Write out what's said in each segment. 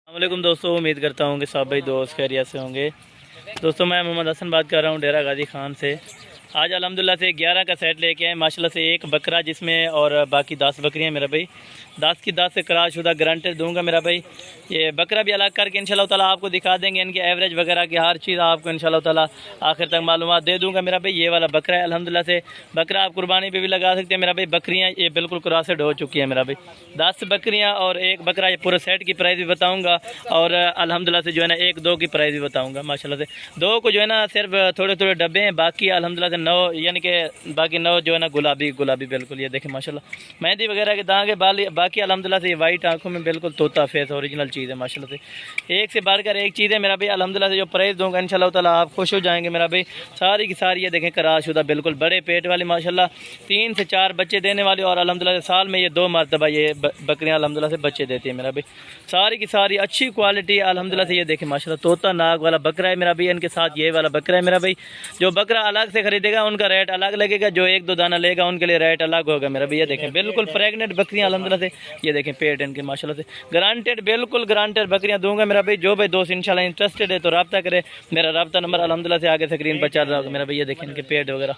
अस्सलामुअलैकुम दोस्तों, उम्मीद करता हूँ कि सब भाई दोस्त खैरियत से होंगे। दोस्तों मैं मोहम्मद हसन बात कर रहा हूँ डेरा गाजी खान से। आज अल्हम्दुलिल्लाह से 11 का सेट लेके आए माशाल्लाह से। एक बकरा जिसमें और बाकी 10 बकरियाँ मेरा भाई 10 की 10 से क्रॉस शुदा गारंटेड दूंगा मेरा भाई। ये बकरा भी अलग करके इंशाल्लाह ताला आपको दिखा देंगे, इनकी एवरेज वगैरह की हर चीज़ आपको इंशाल्लाह ताला आखिर तक मालूमात दे दूंगा मेरा भाई। ये वाला बकरा है अल्हम्दुलिल्लाह से। बकरा आप कुर्बानी पे भी लगा सकते हैं मेरा भाई। बकरियाँ ये बिल्कुल क्रॉसेड हो चुकी है मेरा भाई। 10 बकरियाँ और एक बकरा, ये पूरे सेट की प्राइस भी बताऊँगा और अल्हम्दुलिल्लाह से जो है ना 1-2 की प्राइस भी बताऊँगा माशाल्लाह से। 2 को जो है ना सिर्फ थोड़े थोड़े डब्बे हैं, बाकी अल्हम्दुलिल्लाह से 9 यानी कि बाकी 9 जो है ना गुलाबी बिल्कुल। ये देखें माशाल्लाह, मेहंदी वगैरह के दाग है बाकी अल्हम्दुलिल्लाह से। ये वाइट आंखों में बिल्कुल तोता फेस ओरिजिनल चीज़ है माशाल्लाह से। एक से बढ़कर एक चीज़ है मेरा भाई अल्हम्दुलिल्लाह से। जो प्राइस दूंगा इंशाल्लाह ताला आप खुश हो जाएंगे मेरा भाई। सारी की सारी ये देखें कराशुदा बिल्कुल बड़े पेट वाली माशाल्लाह, 3 से 4 बच्चे देने वाली। और अल्हम्दुलिल्लाह से साल में ये 2 मरतबा ये बकरियाँ अल्हम्दुलिल्लाह से बच्चे देती है मेरा भाई। सारी की सारी अच्छी क्वालिटी अल्हम्दुलिल्लाह से। ये देखें माशाल्लाह तोता नाग वाला बकरा है मेरा भाई। इनके साथ ये वाला बकरा है मेरा भाई। जो बकरा अलग से खरीदेगा उनका रेट अलग लगेगा, जो 1-2 दाना लेगा उनके लिए रेट अलग होगा मेरा भाई। ये देखें बिल्कुल प्रेग्नेंट बकरियाँ अल्हम्दुलिल्लाह से। ये देखें पेट इनके माशाल्लाह से गारंटेड, बिल्कुल गारंटेड बकरियाँ दूंगा मेरा भाई। जो भाई दोस्त इंशाल्लाह इंटरेस्टेड है तो रब्ता करे। मेरा रब्ता नंबर अल्हम्दुलिल्लाह से आगे स्क्रीन पर चल रहा होगा मेरा भाई। ये देखें इनके पेट वगैरह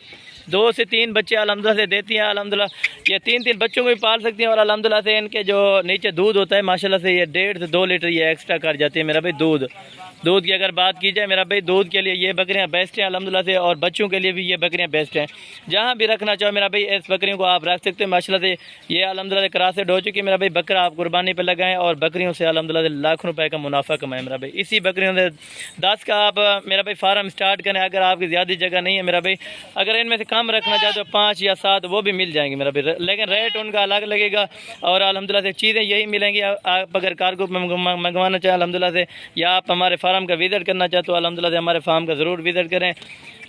2 से 3 बच्चे अल्हम्दुलिल्लाह से देती हैं अल्हम्दुलिल्लाह। ये 3-3 बच्चों को भी पाल सकती हैं। और अल्हम्दुलिल्लाह से इनके जो नीचे दूध होता है माशाल्लाह से ये 1.5 से 2 लीटर ये एक्स्ट्रा कर जाती है मेरा भाई। दूध की अगर बात की जाए मेरा भाई, दूध के लिए ये बकरियां बेस्ट हैं अल्हम्दुलिल्लाह से। और बच्चों के लिए भी ये बकरियां बेस्ट हैं। जहां भी रखना चाहो मेरा भाई इस बकरियों को आप रख सकते हैं माशाल्लाह से। ये अल्हम्दुलिल्लाह से क्रॉसेड हो चुकी है मेरा भाई। बकरा आप कुर्बानी पे लगाएं और बकरियों से अल्हम्दुलिल्लाह से लाखों रुपए का मुनाफा कमाएं मेरा भाई। इसी बकरियों से 10 का आप मेरा भाई फार्म स्टार्ट करें। अगर आपकी ज़्यादा जगह नहीं है मेरा भाई, अगर इनमें से कम रखना चाहते हो 5 या 7 वो भी मिल जाएंगे मेरा भाई, लेकिन रेट उनका अलग लगेगा। और अल्हम्दुलिल्लाह से चीज़ें यही मिलेंगी। आप अगर कार्गो मंगवाना चाहें अल्हम्दुलिल्लाह से, या आप हमारे फार्म का विजिट करना चाहे तो अल्हम्दुलिल्लाह से हमारे फार्म का ज़रूर विजिट करें।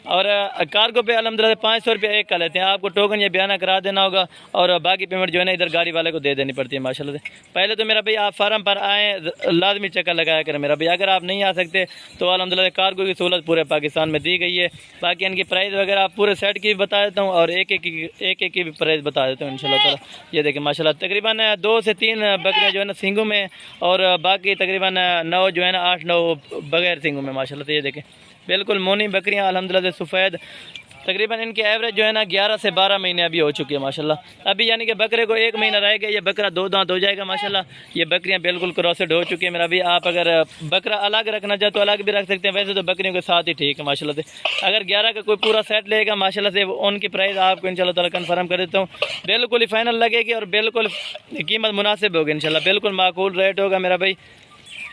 और कार्गो पे अल्हम्दुलिल्लाह से 500 रुपये एक का लेते हैं। आपको टोकन या बयाना करा देना होगा और बाकी पेमेंट जो है ना इधर गाड़ी वाले को दे देनी पड़ती है माशाल्लाह से। पहले तो मेरा भाई आप फार्म पर आएँ, लाजमी चक्कर लगाया करें मेरा भाई। अगर आप नहीं आ सकते तो अल्हम्दुलिल्लाह से कार्गो की सहूलत पूरे पाकिस्तान में दी गई है। बाकी इनकी प्राइस वगैरह आप पूरे सेट की भी बता देता हूँ और एक एक की भी प्राइस बता देता हूँ इंशाल्लाह ताला। ये देखें माशाल्लाह तकरीबन 2 से 3 बकरियाँ जो है ना सिंगों में, और बाकी तकरीबन 9 जो है ना 8-9 बगैर सिंगों में माशाल्लाह से। ये देखें बिल्कुल मोनी बकरियाँ अल्हम्दुलिल्लाह से सफ़ेद। तकरीबन इनकी एवरेज जो है ना 11 से 12 महीने अभी हो चुकी है माशाल्लाह। अभी यानी कि बकरे को 1 महीना रह गया, ये बकरा 2 दांत हो जाएगा माशाल्लाह। ये बकरियां बिल्कुल क्रॉसेड हो चुकी है मेरा भी। आप अगर बकरा अलग रखना चाहे तो अलग भी रख सकते हैं, वैसे तो बकरियों के साथ ही ठीक है माशाल्लाह से। अगर 11 का कोई पूरा सेट लेगा माशाल्लाह से, उनकी प्राइस आपको इंशाल्लाह ताला कन्फर्म कर देता हूँ, बिल्कुल ही फाइनल लगेगी और बिल्कुल कीमत मुनासिब होगी इंशाल्लाह। बिल्कुल माकूल रेट होगा मेरा भाई।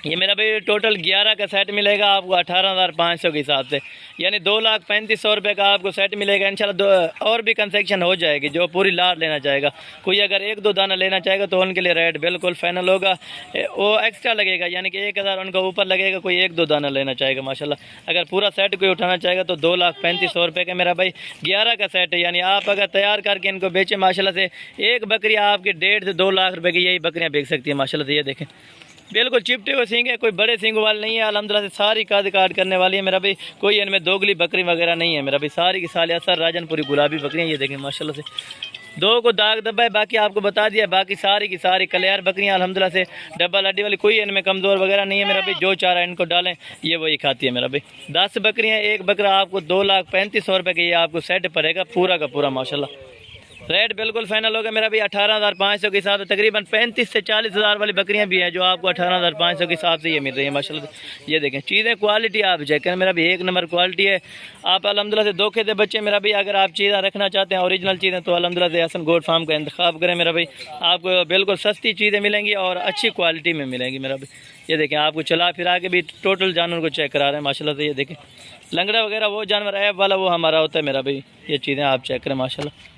ये मेरा भाई टोटल 11 का सेट मिलेगा आपको 18,500 के हिसाब से, यानी 2,35,000 रुपये का आपको सेट मिलेगा इंशाल्लाह। और भी कंसेक्शन हो जाएगी जो पूरी लार लेना चाहेगा। कोई अगर 1-2 दाना लेना चाहेगा तो उनके लिए रेट बिल्कुल फाइनल होगा, वो एक्स्ट्रा लगेगा, यानी कि 1,000 उनका ऊपर लगेगा। कोई 1-2 दाना लेना चाहेगा माशाल्लाह। अगर पूरा सेट कोई उठाना चाहेगा तो 2,35,000 रुपये का मेरा भाई 11 का सेट है। यानी आप अगर तैयार करके इनको बेचें माशाल्लाह से, एक बकरी आपकी 1.5 से 2 लाख रुपये की यही बकरियाँ बेच सकती है माशाल्लाह से। ये देखें बिल्कुल चिपटे हुए सींग है, कोई बड़े सींग वाले नहीं है अल्हम्दुलिल्लाह से। सारी काद काट करने वाली है मेरा भाई। कोई इनमें दोगली बकरी वगैरह नहीं है मेरा भाई। सारी की सारी असर राजनपुरी गुलाबी बकरियाँ ये देखें माशाल्लाह से। 2 को दाग दबा है, बाकी आपको बता दिया। बाकी सारी की सारी कलियार बकरियाँ अल्हम्दुलिल्लाह से, डबल हड्डी वाली, कोई इनमें कमज़ोर वगैरह नहीं है मेरा भाई। जो चारा इनको डालें ये वही खाती है मेरा भाई। 10 बकरियाँ, एक बकरा आपको 2,35,000 रुपये का ये आपको सेट पड़ेगा पूरा का पूरा माशाल्लाह। रेट बिल्कुल फाइनल होगा मेरा भाई 18,500 के हिसाब से। तकरीबन 35 से 40 हज़ार वाली बकरियां भी हैं जो आपको 18,500 के हिसाब से ये मिल रही है माशाल्लाह। ये देखें चीज़ें क्वालिटी आप चेक करें मेरा भी, 1 नंबर क्वालिटी है। आप अल्हम्दुलिल्लाह से धोखे दे बच्चे मेरा भाई, अगर आप चीज़ें रखना चाहते हैं ओरिजिनल चीज़ें तो अल्हम्दुलिल्लाह से हसन गोट फार्म का इंतखाब करें मेरा भाई। आपको बिल्कुल सस्ती चीज़ें मिलेंगी और अच्छी क्वालिटी में मिलेंगी मेरा भाई। ये देखें आपको चला फिरा के भी टोटल जानवर को चेक करा रहे हैं माशाल्लाह से। ये देखें लंगड़ा वगैरह वो जानवर ऐप वाला वो हमारा होता है मेरा भाई। ये चीज़ें आप चेक करें माशाल्लाह।